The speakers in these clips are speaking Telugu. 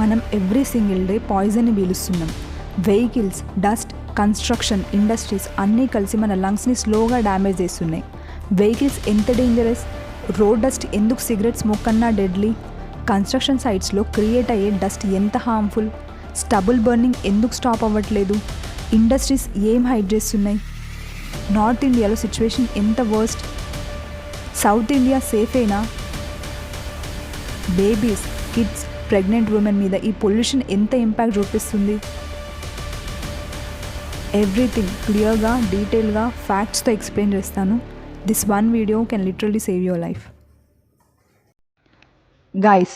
మనం ఎవ్రీ సింగిల్ డే పాయిజన్ని పీలుస్తున్నాం. వెహికల్స్, డస్ట్, కన్స్ట్రక్షన్, ఇండస్ట్రీస్ అన్నీ కలిసి మన లంగ్స్ని స్లోగా డ్యామేజ్ చేస్తున్నాయి. వెహికల్స్ ఎంత డేంజరస్, రోడ్ డస్ట్ ఎందుకు సిగరెట్ స్మోక్ కన్నా డెడ్లీ, కన్స్ట్రక్షన్ సైట్స్లో క్రియేట్ అయ్యే డస్ట్ ఎంత హార్మ్ఫుల్, స్టబుల్ బర్నింగ్ ఎందుకు స్టాప్ అవ్వట్లేదు, ఇండస్ట్రీస్ ఏం హైడ్ చేస్తున్నాయి, నార్త్ ఇండియాలో సిచ్యువేషన్ ఎంత వర్స్ట్, సౌత్ ఇండియా సేఫేనా, బేబీస్, కిడ్స్, ప్రెగ్నెంట్ ఉమెన్ మీద ఈ పొల్యూషన్ ఎంత ఇంపాక్ట్ చూపిస్తుంది. ఎవ్రీథింగ్ క్లియర్గా, డీటెయిల్గా, ఫ్యాక్ట్స్తో ఎక్స్ప్లెయిన్ చేస్తాను. This one video can literally save your life. Guys,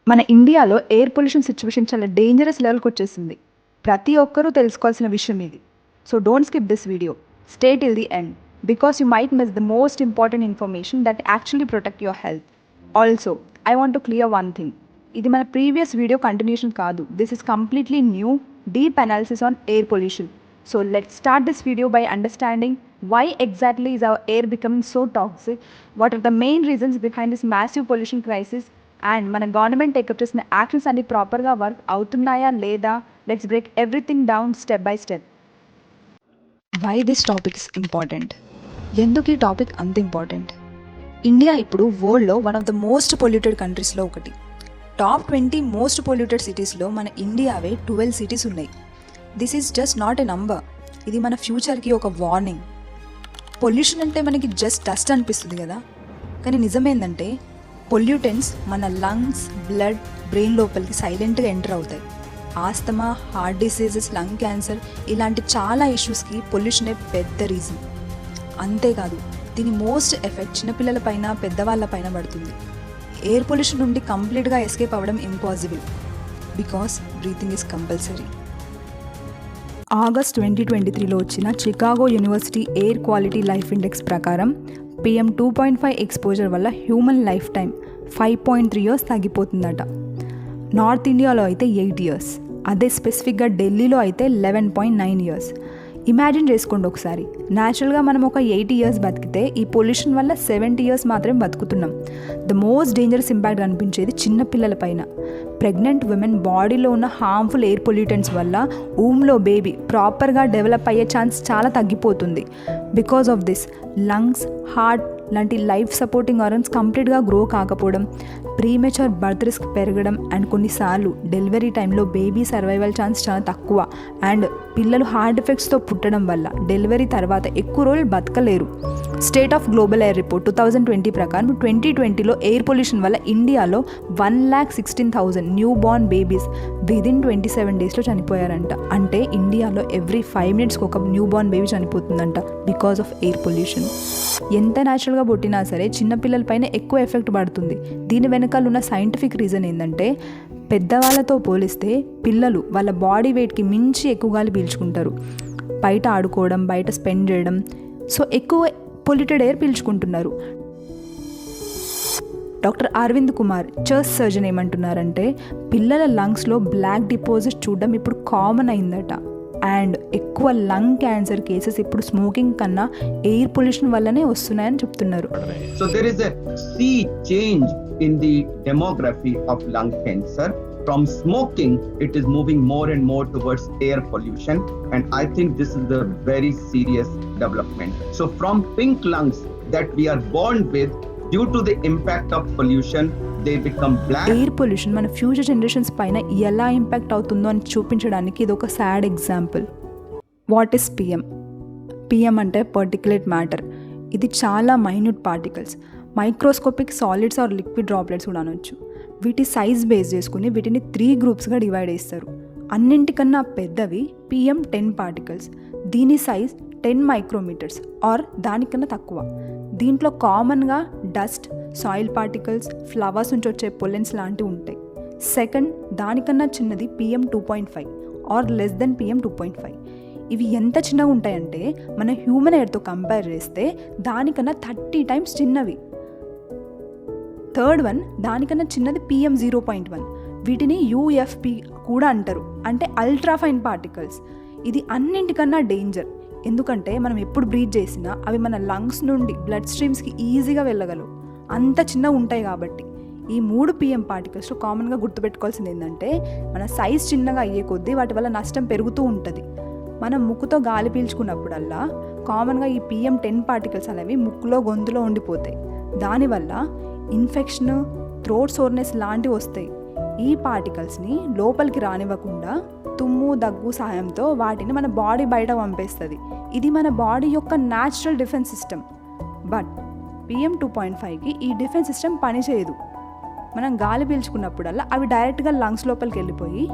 మన ఇండియాలో ఎయిర్ పొల్యూషన్ సిచ్యువేషన్ చాలా డేంజరస్ లెవెల్కి వచ్చేసింది. ప్రతి ఒక్కరూ తెలుసుకోవాల్సిన విషయం ఇది. So don't skip this video, stay till the end because you might miss the most important information that actually protect your health. Also I want to clear one thing. ఇది మన ప్రీవియస్ వీడియో కంటిన్యూషన్ కాదు. This is completely new, deep analysis on air pollution. So let's start this video by understanding why exactly is our air becoming so toxic, what are the main reasons behind this massive pollution crisis, and మన గవర్నమెంట్ టేకప్ చేసిన యాక్షన్స్ అన్ని ప్రాపర్గా వర్క్ అవుతున్నాయా లేదా. Let's break everything down step by step. Why this topic is important, ఎందుకు ఈ టాపిక్ అంత ఇంపార్టెంట్? ఇండియా ఇప్పుడు వరల్డ్లో one of the most polluted కంట్రీస్లో ఒకటి. టాప్ 20 మోస్ట్ పొల్యూటెడ్ సిటీస్లో మన ఇండియావే 12 సిటీస్ ఉన్నాయి. This is just not a number, ఇది మన ఫ్యూచర్కి ఒక వార్నింగ్. పొల్యూషన్ అంటే మనకి జస్ట్ డస్ట్ అనిపిస్తుంది కదా, కానీ నిజమేందంటే పొల్యూటెంట్స్ మన లంగ్స్, బ్లడ్, బ్రెయిన్ లోపలికి సైలెంట్గా ఎంటర్ అవుతాయి. Asthma, heart diseases, lung cancer ఇలాంటి చాలా ఇష్యూస్కి పొల్యూషనే పెద్ద రీజన్. అంతేకాదు దీని మోస్ట్ ఎఫెక్ట్ చిన్నపిల్లలపైన, పెద్దవాళ్ళపైన పడుతుంది. ఎయిర్ పొల్యూషన్ నుండి కంప్లీట్గా ఎస్కేప్ అవ్వడం impossible because breathing is compulsory. August 2023లో వచ్చిన Chicago university air quality life index ప్రకారం PM 2.5 ఎక్స్పోజర్ వల్ల హ్యూమన్ లైఫ్ టైం 5.3 years తగ్గిపోతుందట. నార్త్ ఇండియాలో అయితే 8 years, అదే స్పెసిఫిక్గా ఢిల్లీలో అయితే 11.9 years. ఇమాజిన్ చేసుకోండి ఒకసారి, న్యాచురల్గా మనం ఒక 80 years బతికితే ఈ పొల్యూషన్ వల్ల 70 years మాత్రమే బతుకుతున్నాం. ద మోస్ట్ డేంజరస్ ఇంపాక్ట్ కనిపించేది చిన్నపిల్లల పైన. ప్రెగ్నెంట్ ఉమెన్ బాడీలో ఉన్న హార్మ్ఫుల్ ఎయిర్ పొల్యూటెంట్స్ వల్ల ఊమ్లో బేబీ ప్రాపర్గా డెవలప్ అయ్యే ఛాన్స్ చాలా తగ్గిపోతుంది. Because of this lungs, heart లాంటి లైఫ్ సపోర్టింగ్ ఆర్గన్స్ కంప్లీట్గా గ్రో కాకపోవడం, ప్రీమెచ్యూర్ బర్త్ రిస్క్ పెరగడం, అండ్ కొన్నిసార్లు డెలివరీ టైంలో బేబీ సర్వైవల్ ఛాన్స్ చాలా తక్కువ, అండ్ పిల్లలు హార్ట్ ఎఫెక్ట్స్తో పుట్టడం వల్ల డెలివరీ తర్వాత ఎక్కువ రోజులు బతకలేరు. State of global air report 2020 ప్రకారం 2020లో ఎయిర్ పొల్యూషన్ వల్ల ఇండియాలో 1,16,000 న్యూ బార్న్ బేబీస్ విదిన్ 27 daysలో చనిపోయారంట. అంటే ఇండియాలో ఎవ్రీ 5 minutesకి ఒక న్యూ బార్న్ బేబీ చనిపోతుందంట బికాస్ ఆఫ్ ఎయిర్ పొల్యూషన్. ఎంత న్యాచురల్గా పుట్టినా సరే చిన్నపిల్లలపైన ఎక్కువ ఎఫెక్ట్ పడుతుంది. దీని వెనకాల ఉన్న సైంటిఫిక్ రీజన్ ఏంటంటే పెద్దవాళ్ళతో పోలిస్తే పిల్లలు వాళ్ళ బాడీ వెయిట్కి మించి ఎక్కువ గాలి పీల్చుకుంటారు. బయట ఆడుకోవడం, బయట స్పెండ్ చేయడం, సో ఎక్కువ పొల్యూటెడ్ ఎయిర్ పీల్చుకుంటున్నారు. Doctor Arvind Kumar, chest surgeon ఏమంటున్నారంటే పిల్లల లంగ్స్లో బ్లాక్ డిపాజిట్ చూడడం ఇప్పుడు కామన్ అయిందట. అండ్ ఎక్కువ లంగ్ క్యాన్సర్ కేసెస్ ఇప్పుడు స్మోకింగ్ కన్నా ఎయిర్ పొల్యూషన్ వల్లనే వస్తున్నాయని చెప్తున్నారు. So there is a sea change in the demography of lung cancer. From smoking, it is moving more and more towards air pollution, and I think this is a very serious development. So from pink lungs that we are born with, due to the impact of pollution, they become black. Air pollution మన ఫ్యూచర్ జనరేషన్స్ పైన ఎలా ఇంపాక్ట్ అవుతుందో అని చూపించడానికి ఇది ఒక sad example. What is PM అంటే పర్టిక్యులేట్ మ్యాటర్. ఇది చాలా minute particles, microscopic solids or liquid droplets కూడా అనొచ్చు. వీటి సైజ్ బేస్ చేసుకుని వీటిని 3 గ్రూప్స్గా డివైడ్ చేస్తారు. అన్నింటికన్నా పెద్దవి PM10 పార్టికల్స్. దీని సైజ్ 10 micrometers ఆర్ దానికన్నా తక్కువ. దీంట్లో కామన్గా డస్ట్, సాయిల్ పార్టికల్స్, ఫ్లవర్స్ నుంచి వచ్చే పొల్లెన్స్ లాంటివి ఉంటాయి. సెకండ్, దానికన్నా చిన్నది PM 2.5 or less than PM 2.5. ఇవి ఎంత చిన్నగా ఉంటాయంటే మన హ్యూమన్ ఎయిర్తో కంపేర్ చేస్తే దానికన్నా 30 times చిన్నవి. థర్డ్ వన్, దానికన్నా చిన్నది PM 0.1. వీటిని UFP కూడా అంటారు, అంటే అల్ట్రాఫైన్ పార్టికల్స్. ఇది అన్నింటికన్నా డేంజర్, ఎందుకంటే మనం ఎప్పుడు బ్రీత్ చేసినా అవి మన లంగ్స్ నుండి బ్లడ్ స్ట్రీమ్స్కి ఈజీగా వెళ్ళగలవు, అంత చిన్నగా ఉంటాయి కాబట్టి. ఈ 3 PM పార్టికల్స్లో కామన్గా గుర్తుపెట్టుకోవాల్సింది ఏంటంటే మన సైజ్ చిన్నగా అయ్యే కొద్దీ వాటి వల్ల నష్టం పెరుగుతూ ఉంటుంది. మనం ముక్కుతో గాలి పీల్చుకున్నప్పుడల్లా కామన్గా ఈ PM10 పార్టికల్స్ అనేవి ముక్కులో గొంతులో ఉండిపోతాయి. దానివల్ల ఇన్ఫెక్షన్, థ్రోట్ సోర్నెస్ లాంటివి వస్తాయి. ఈ పార్టికల్స్ని లోపలికి రానివ్వకుండా తుమ్ము, దగ్గు సహాయంతో వాటిని మన బాడీ బయట పంపేస్తుంది. ఇది మన బాడీ యొక్క న్యాచురల్ డిఫెన్స్ సిస్టమ్. బట్ PM2.5కి ఈ డిఫెన్స్ సిస్టమ్ పనిచేయదు. మనం గాలి పీల్చుకున్నప్పుడల్లా అవి డైరెక్ట్గా లంగ్స్ లోపలికి వెళ్ళిపోయి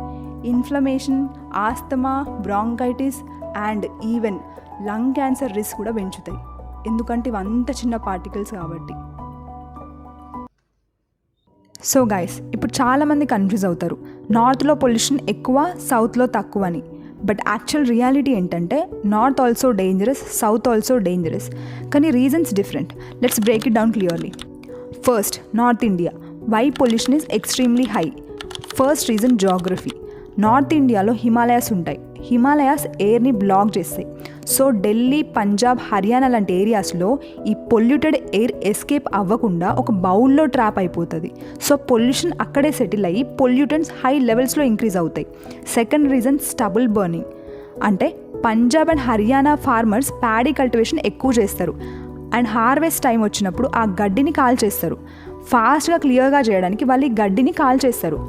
inflammation, asthma, bronchitis and even lung cancer risk కూడా పెంచుతాయి. ఎందుకంటే ఇవి అంత చిన్న పార్టికల్స్ కాబట్టి. సో గైస్, ఇప్పుడు చాలామంది కన్ఫ్యూజ్ అవుతారు, నార్త్లో పొల్యూషన్ ఎక్కువ, సౌత్లో తక్కువ అని. బట్ యాక్చువల్ రియాలిటీ ఏంటంటే north also dangerous, south also dangerous, కానీ reasons different. Let's break it down clearly. First, north India. Why pollution is ఎక్స్ట్రీమ్లీ high? First reason geography. North ఇండియాలో హిమాలయాస్ ఉంటాయి. హిమాలయాస్ ఎయిర్ని బ్లాక్ చేస్తాయి. సో ఢిల్లీ, పంజాబ్, హర్యానా లాంటి ఏరియాస్లో ఈ పొల్యూటెడ్ ఎయిర్ ఎస్కేప్ అవ్వకుండా ఒక బౌల్లో ట్రాప్ అయిపోతుంది. సో పొల్యూషన్ అక్కడే సెటిల్ అయ్యి పొల్యూటెంట్స్ హై లెవెల్స్లో ఇంక్రీజ్ అవుతాయి. Second reason stubble burning. అంటే Punjab and Haryana farmers paddy cultivation ఎక్కువ చేస్తారు అండ్ హార్వెస్ట్ టైం వచ్చినప్పుడు ఆ గడ్డిని కాల్చేస్తారు. ఫాస్ట్గా క్లియర్గా చేయడానికి వాళ్ళు ఈ గడ్డిని కాల్చేస్తారు.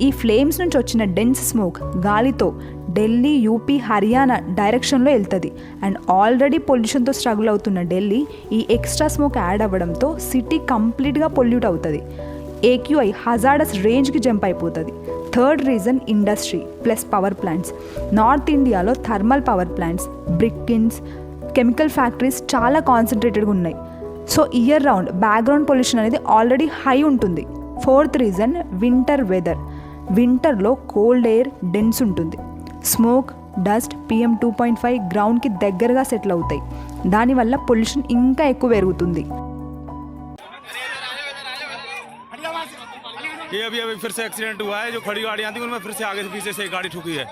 ఈ ఫ్లేమ్స్ నుంచి వచ్చిన డెన్స్ స్మోక్ గాలితో ఢిల్లీ, యూపీ, హర్యానా డైరెక్షన్లో వెళ్తుంది. అండ్ ఆల్రెడీ పొల్యూషన్తో స్ట్రగుల్ అవుతున్న ఢిల్లీ ఈ ఎక్స్ట్రా స్మోక్ యాడ్ అవ్వడంతో సిటీ కంప్లీట్గా పొల్యూట్ అవుతుంది. AQI హజార్డస్ రేంజ్కి జంప్ అయిపోతుంది. Third reason industry plus power plants. North ఇండియాలో thermal power plants, brick kilns, chemical factories చాలా కాన్సన్ట్రేటెడ్గా ఉన్నాయి. So year round background pollution అనేది ఆల్రెడీ హై ఉంటుంది. Fourth reason winter weather. వింటర్లో కోల్డ్ ఎయిర్ డెన్స్ ఉంటుంది. స్మోక్, డస్ట్, PM2.5 గ్రౌండ్కి దగ్గరగా సెటిల్ అవుతాయి. దానివల్ల పొల్యూషన్ ఇంకా ఎక్కువ పెరుగుతుంది. ये अभी फिर से एक्सीडेंट हुआ है. जो खड़ी गाड़ियाँ थी उनमें फिर से आगे से पीछे से एक गाड़ी ठुकी है.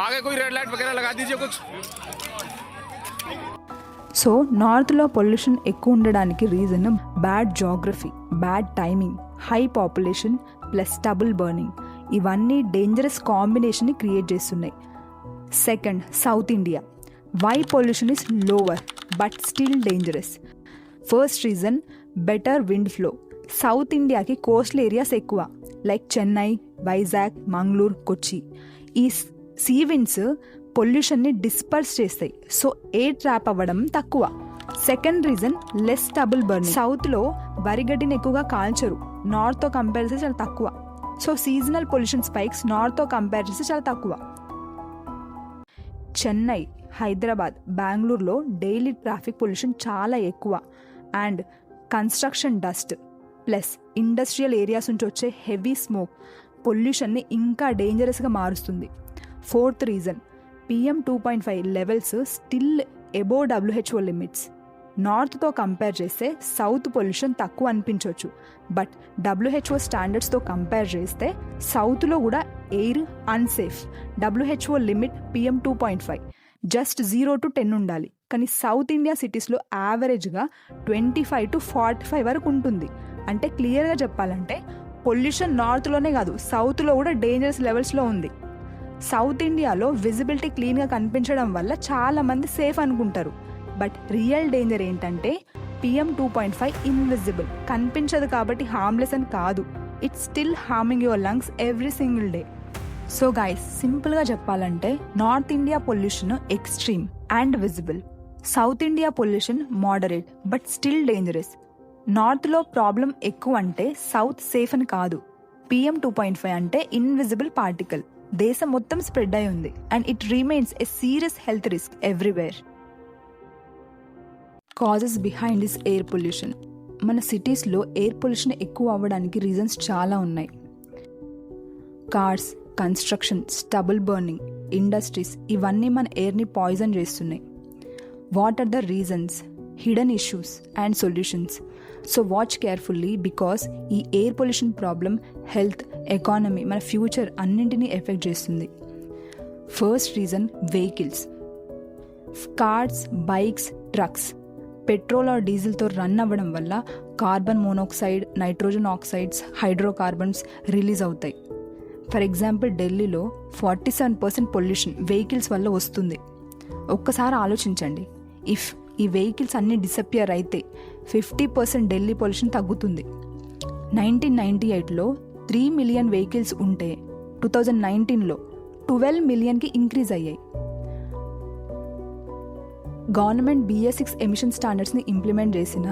आगे कोई रेड लाइट वगैरह लगा दीजिए कुछ. సో నార్త్లో పొల్యూషన్ ఎక్కువ ఉండడానికి reason bad geography, bad timing, high population plus stubble burning. ఇవన్నీ డేంజరస్ కాంబినేషన్ని క్రియేట్ చేస్తున్నాయి. Second, south India. Why pollution is lower but still dangerous? First reason better wind flow. South ఇండియాకి కోస్టల్ ఏరియాస్ ఎక్కువ, లైక్ చెన్నై, వైజాగ్, మంగళూరు, కొచ్చి. ఈ సీ విండ్స్ పొల్యూషన్ని డిస్పర్స్ చేస్తాయి. సో ఎయిర్ ట్రాప్ అవ్వడం తక్కువ. Second reason less stubble burning. సౌత్లో వరిగడ్డిని ఎక్కువగా కాల్చరు, నార్త్తో కంపేర్ చేస్తే చాలా తక్కువ. So seasonal pollution spikes నార్త్తో compare చేస్తే చాలా తక్కువ. చెన్నై, హైదరాబాద్, బెంగళూరులో డైలీ ట్రాఫిక్ పొల్యూషన్ చాలా ఎక్కువ. And construction dust plus industrial areas నుంచి వచ్చే హెవీ స్మోక్ పొల్యూషన్ని ఇంకా డేంజరస్గా మారుస్తుంది. Fourth reason PM2.5 levels still above WHO limits. నార్త్తో కంపేర్ చేస్తే సౌత్ పొల్యూషన్ తక్కువ అనిపించవచ్చు, బట్ WHO స్టాండర్డ్స్తో కంపేర్ చేస్తే సౌత్లో కూడా air unsafe. WHO limit PM2.5 just 0 to 10 ఉండాలి. కానీ సౌత్ ఇండియా సిటీస్లో యావరేజ్గా 25 to 45 వరకు ఉంటుంది. అంటే క్లియర్గా చెప్పాలంటే పొల్యూషన్ నార్త్లోనే కాదు, సౌత్లో కూడా డేంజరస్ లెవెల్స్లో ఉంది. సౌత్ ఇండియాలో విజిబిలిటీ క్లీన్గా కనిపించడం వల్ల చాలామంది సేఫ్ అనుకుంటారు. బట్ రియల్ డేంజర్ ఏంటంటే PM2.5 ఇన్విజిబుల్, కనిపించదు కాబట్టి హార్మ్లెస్ అని కాదు. It's still harming your lungs every single day. So guys, సింపుల్గా చెప్పాలంటే north India pollution extreme and visible, south India pollution moderate but still dangerous. నార్త్లో ప్రాబ్లం ఎక్కువ అంటే సౌత్ సేఫ్ అని కాదు. PM2.5 అంటే ఇన్విజిబుల్ పార్టికల్, దేశం మొత్తం స్ప్రెడ్ అయి ఉంది and it remains a serious health risk everywhere. Causes behind this air pollution. మన సిటీస్లో ఎయిర్ పొల్యూషన్ ఎక్కువ అవ్వడానికి రీజన్స్ చాలా ఉన్నాయి. Cars, construction, stubble burning, industries ఇవన్నీ మన ఎయిర్ని పాయిజన్ చేస్తున్నాయి. What are the reasons, hidden issues and solutions? So watch carefully because ఈ air pollution problem health, economy, మన ఫ్యూచర్ అన్నింటినీ ఎఫెక్ట్ చేస్తుంది. First reason vehicles. Cars, bikes, trucks petrol or డీజిల్తో రన్ అవ్వడం వల్ల carbon monoxide, nitrogen oxides, hydrocarbons release అవుతాయి. ఫర్ ఎగ్జాంపుల్ ఢిల్లీలో 47% పొల్యూషన్ వెహికల్స్ వల్ల వస్తుంది. ఒక్కసారి ఆలోచించండి, ఇఫ్ ఈ వెహికల్స్ అన్నీ డిసపియర్ అయితే 50% ఢిల్లీ పొల్యూషన్ తగ్గుతుంది. 1998లో 3 మిలియన్ వెహికల్స్ ఉంటే 2019లో 12 మిలియన్కి ఇంక్రీజ్ అయ్యాయి. గవర్నమెంట్ BS6 ఎమిషన్ స్టాండర్డ్స్ని ఇంప్లిమెంట్ చేసిన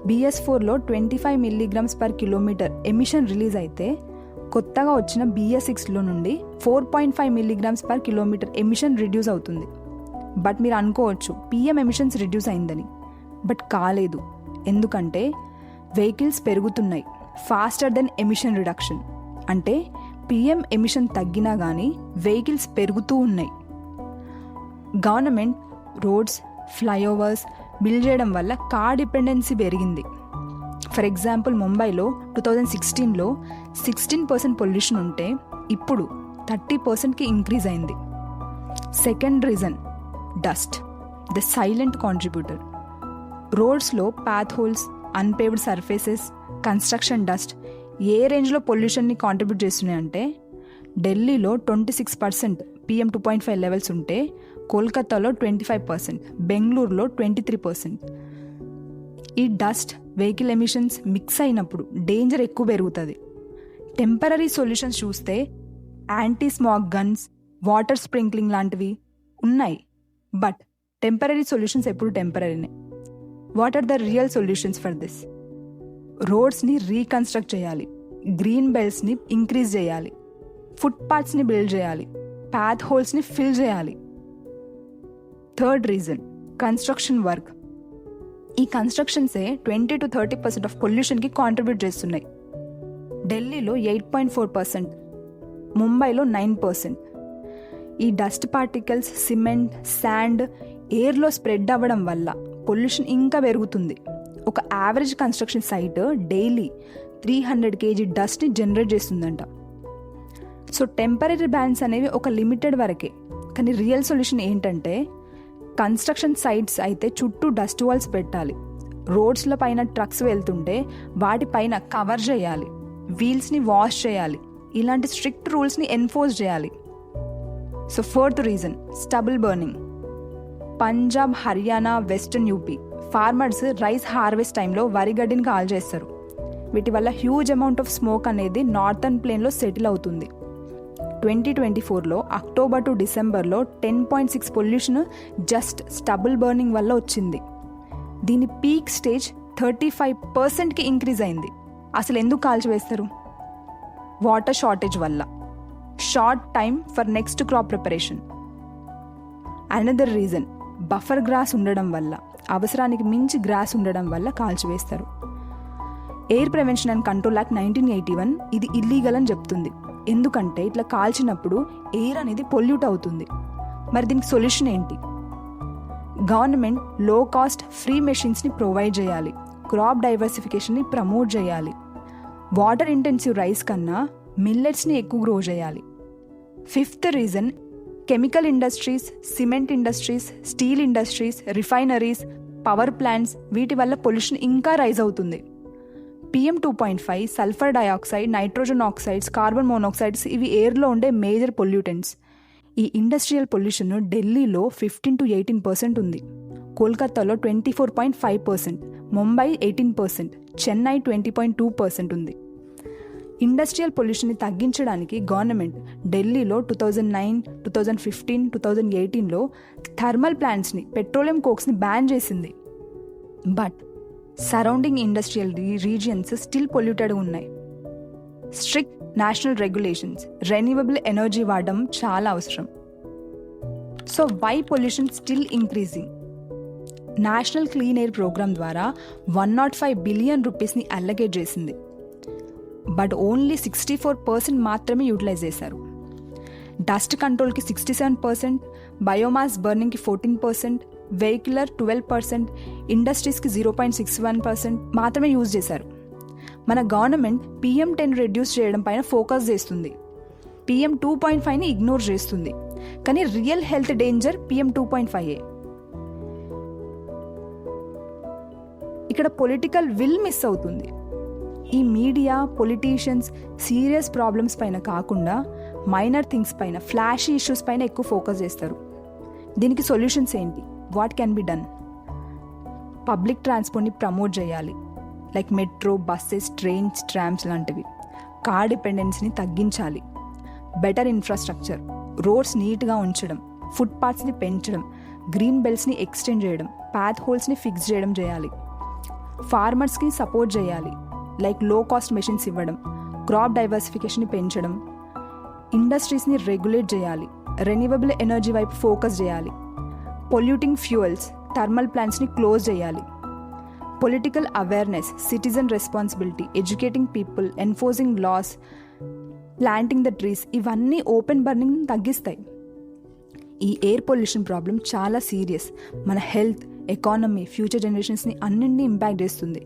BS4లో 25 milligrams per kilometre emission release అయితే కొత్తగా వచ్చిన BS6లో నుండి 4.5 milligrams per kilometre emission reduce అవుతుంది. బట్ మీరు అనుకోవచ్చు PM ఎమిషన్స్ రిడ్యూస్ అయిందని, బట్ కాలేదు. ఎందుకంటే వెహికల్స్ పెరుగుతున్నాయి ఫాస్టర్ దెన్ ఎమిషన్ రిడక్షన్. అంటే PM ఎమిషన్ తగ్గినా కానీ వెహికల్స్ పెరుగుతూ ఉన్నాయి. గవర్నమెంట్ రోడ్స్, ఫ్లైఓవర్స్ బిల్డ్ చేయడం వల్ల కార్ డిపెండెన్సీ పెరిగింది. ఫర్ ఎగ్జాంపుల్ ముంబైలో 2016లో 16% పొల్యూషన్ ఉంటే ఇప్పుడు 30%కి ఇంక్రీజ్ అయింది. Second reason dust, the silent contributor. రోడ్స్లో potholes, unpaved surfaces, construction dust ఏ రేంజ్లో పొల్యూషన్ని కాంట్రిబ్యూట్ చేస్తున్నాయంటే ఢిల్లీలో 26% PM 2.5 లెవెల్స్ ఉంటే కోల్కతాలో 25%, బెంగళూరులో 23%. ఈ డస్ట్, వెహికల్ ఎమిషన్స్ మిక్స్ అయినప్పుడు డేంజర్ ఎక్కువ పెరుగుతుంది. టెంపరీ సొల్యూషన్స్ చూస్తే anti smog guns, water sprinkling లాంటివి ఉన్నాయి. బట్ టెంపరీ సొల్యూషన్స్ ఎప్పుడు టెంపరీనే. What are the real solutions for this? రోడ్స్ని రీకన్స్ట్రక్ట్ చేయాలి, గ్రీన్ బెల్ట్స్ని ఇంక్రీజ్ చేయాలి, ఫుట్పాత్స్ని బిల్డ్ చేయాలి, పాత్ హోల్స్ని ఫిల్ చేయాలి. Third reason construction work. ఈ కన్స్ట్రక్షన్సే 20 to 30% ఆఫ్ పొల్యూషన్కి కాంట్రిబ్యూట్ చేస్తున్నాయి. ఢిల్లీలో 8.4%, ముంబైలో 9%. ఈ dust particles, cement, sand ఎయిర్లో spread అవ్వడం వల్ల పొల్యూషన్ ఇంకా పెరుగుతుంది. ఒక average construction site daily 300 kg డస్ట్ని జనరేట్ చేస్తుందంట. సో టెంపరీ బ్యాన్స్ అనేవి ఒక లిమిటెడ్ వరకే. కానీ రియల్ సొల్యూషన్ ఏంటంటే కన్స్ట్రక్షన్ సైట్స్ అయితే చుట్టూ డస్ట్ వాల్స్ పెట్టాలి, రోడ్స్ల పైన ట్రక్స్ వెళ్తుంటే వాటిపైన కవర్ చేయాలి, వీల్స్ని వాష్ చేయాలి, ఇలాంటి స్ట్రిక్ట్ రూల్స్ని ఎన్ఫోర్స్ చేయాలి. So fourth reason stubble burning. Punjab, Haryana, western UP farmers rice harvest టైంలో వరి గడ్డిని కాల్ చేస్తారు. వీటి వల్ల హ్యూజ్ అమౌంట్ ఆఫ్ స్మోక్ అనేది నార్థన్ ప్లేన్లో సెటిల్ అవుతుంది. 2024లో అక్టోబర్ టు డిసెంబర్లో 10.6 పొల్యూషన్ జస్ట్ స్టబుల్ బర్నింగ్ వల్ల వచ్చింది. దీని పీక్ స్టేజ్ 35%కి ఇంక్రీజ్ అయింది. అసలు ఎందుకు కాల్చివేస్తారు? వాటర్ షార్టేజ్ వల్ల, short time for next crop preparation. Another reason buffer grass ఉండడం వల్ల, అవసరానికి మించి గ్రాస్ ఉండడం వల్ల కాల్చివేస్తారు. Air prevention and control act 1981 ఇది ఇల్లీగల్ అని చెప్తుంది. ఎందుకంటే ఇట్లా కాల్చినప్పుడు ఎయిర్ అనేది పొల్యూట్ అవుతుంది. మరి దీనికి సొల్యూషన్ ఏంటి? గవర్నమెంట్ లో కాస్ట్ ఫ్రీ మెషిన్స్ని ప్రొవైడ్ చేయాలి, క్రాప్ డైవర్సిఫికేషన్ని ప్రమోట్ చేయాలి, వాటర్ ఇంటెన్సివ్ రైస్ కన్నా మిల్లెట్స్ని ఎక్కువ గ్రో చేయాలి. Fifth reason chemical industries, cement industries, steel industries, refineries, power plants వీటి వల్ల పొల్యూషన్ ఇంకా రైజ్ అవుతుంది. PM 2.5, sulphur dioxide, nitrogen oxides, carbon monoxides ఇవి ఎయిర్లో ఉండే మేజర్ పొల్యూటెంట్స్. ఈ ఇండస్ట్రియల్ పొల్యూషన్ ఢిల్లీలో 15 to 18% ఉంది, కోల్కతాలో 24.5%, ముంబై 18%, చెన్నై 20.2% ఉంది. ఇండస్ట్రియల్ పొల్యూషన్ని తగ్గించడానికి గవర్నమెంట్ ఢిల్లీలో 2009, 2015, 2018లో థర్మల్ ప్లాంట్స్ని, పెట్రోలియం కోక్స్ని బ్యాన్ చేసింది. But surrounding industrial regions still polluted ఉన్నాయి. Strict national regulations, renewable energy వాడడం చాలా అవసరం. So why pollution still increasing? National clean air programme ద్వారా 105 బిలియన్ రూపీస్ని అలొకేట్ చేసింది. బట్ ఓన్లీ 64% మాత్రమే యూటిలైజ్ చేశారు. డస్ట్ కంట్రోల్కి 67%, బయోమాస్ బర్నింగ్కి 14%, వెహికులర్ 12%, ఇండస్ట్రీస్కి 0.61% మాత్రమే యూజ్ చేశారు. మన గవర్నమెంట్ PM10 రెడ్యూస్ చేయడం పైన ఫోకస్ చేస్తుంది, PM 2.5ని ఇగ్నోర్ చేస్తుంది. కానీ రియల్ హెల్త్ డేంజర్ PM 2.5. ఇక్కడ పొలిటికల్ విల్ మిస్ అవుతుంది. ఈ మీడియా, పొలిటీషియన్స్ సీరియస్ ప్రాబ్లమ్స్ పైన కాకుండా మైనర్ థింగ్స్ పైన, ఫ్లాషీ ఇష్యూస్ పైన ఎక్కువ ఫోకస్ చేస్తారు. దీనికి సొల్యూషన్స్ ఏంటి? What can be done? Public ట్రాన్స్పోర్ట్ని ప్రమోట్ చేయాలి, like metro, buses, trains, trams లాంటివి. కార్ డిపెండెన్సీని తగ్గించాలి. బెటర్ ఇన్ఫ్రాస్ట్రక్చర్, రోడ్స్ నీట్గా ఉంచడం, ఫుట్పాత్స్ని పెంచడం, గ్రీన్ బెల్ట్స్ని ఎక్స్టెండ్ చేయడం, పాత్ హోల్స్ని ఫిక్స్ చేయడం చేయాలి. ఫార్మర్స్కి సపోర్ట్ చేయాలి, లైక్ లో కాస్ట్ మెషిన్స్ ఇవ్వడం, క్రాప్ డైవర్సిఫికేషన్ని పెంచడం. ఇండస్ట్రీస్ని రెగ్యులేట్ చేయాలి, రెన్యూవబుల్ ఎనర్జీ వైపు ఫోకస్ చేయాలి. పొల్యూటింగ్ ఫ్యూయల్స్, థర్మల్ ప్లాంట్స్ని క్లోజ్ చేయాలి. Political awareness, citizen responsibility, educating people, enforcing laws, planting the trees, ఇవన్నీ ఓపెన్ బర్నింగ్ తగ్గిస్తాయి. ఈ ఎయిర్ పొల్యూషన్ ప్రాబ్లం చాలా సీరియస్. మన హెల్త్, ఎకానమీ, ఫ్యూచర్ జనరేషన్స్ని అన్నింటినీ ఇంపాక్ట్ చేస్తుంది.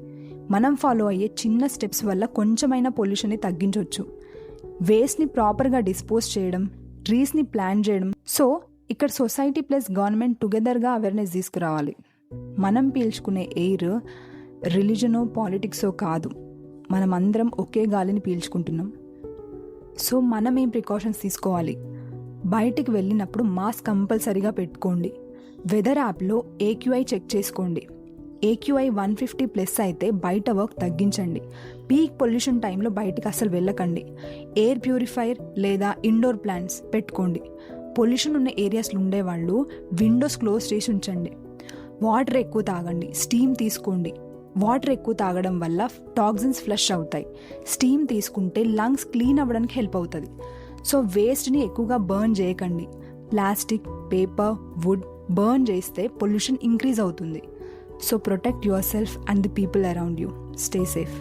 మనం ఫాలో అయ్యే చిన్న స్టెప్స్ వల్ల కొంచెమైనా పొల్యూషన్ని తగ్గించవచ్చు. వేస్ట్ని ప్రాపర్గా డిస్పోజ్ చేయడం, ట్రీస్ని ప్లాంట్ చేయడం. సో ఇక్కడ సొసైటీ ప్లస్ గవర్నమెంట్ టుగెదర్గా అవేర్నెస్ తీసుకురావాలి. మనం పీల్చుకునే ఎయిర్ రిలీజనో, పాలిటిక్సో కాదు, మనమందరం ఒకే గాలిని పీల్చుకుంటున్నాం. సో మనం ఏం ప్రికాషన్స్ తీసుకోవాలి? బయటికి వెళ్ళినప్పుడు మాస్క్ కంపల్సరీగా పెట్టుకోండి. వెదర్ యాప్లో AQI చెక్ చేసుకోండి. AQI 150+ అయితే బయట వర్క్ తగ్గించండి. పీక్ పొల్యూషన్ టైంలో బయటికి అసలు వెళ్ళకండి. ఎయిర్ ప్యూరిఫైయర్ లేదా ఇండోర్ ప్లాంట్స్ పెట్టుకోండి. పొల్యూషన్ ఉన్న ఏరియాస్లో ఉండేవాళ్ళు విండోస్ క్లోజ్ చేసి ఉంచండి. వాటర్ ఎక్కువ తాగండి, స్టీమ్ తీసుకోండి. వాటర్ ఎక్కువ తాగడం వల్ల టాక్సిన్స్ ఫ్లష్ అవుతాయి. స్టీమ్ తీసుకుంటే లంగ్స్ క్లీన్ అవ్వడానికి హెల్ప్ అవుతుంది. సో వేస్ట్ని ఎక్కువగా బర్న్ చేయకండి. ప్లాస్టిక్, పేపర్, వుడ్ బర్న్ చేస్తే పొల్యూషన్ ఇంక్రీజ్ అవుతుంది. So protect your self and the people around you. Stay safe.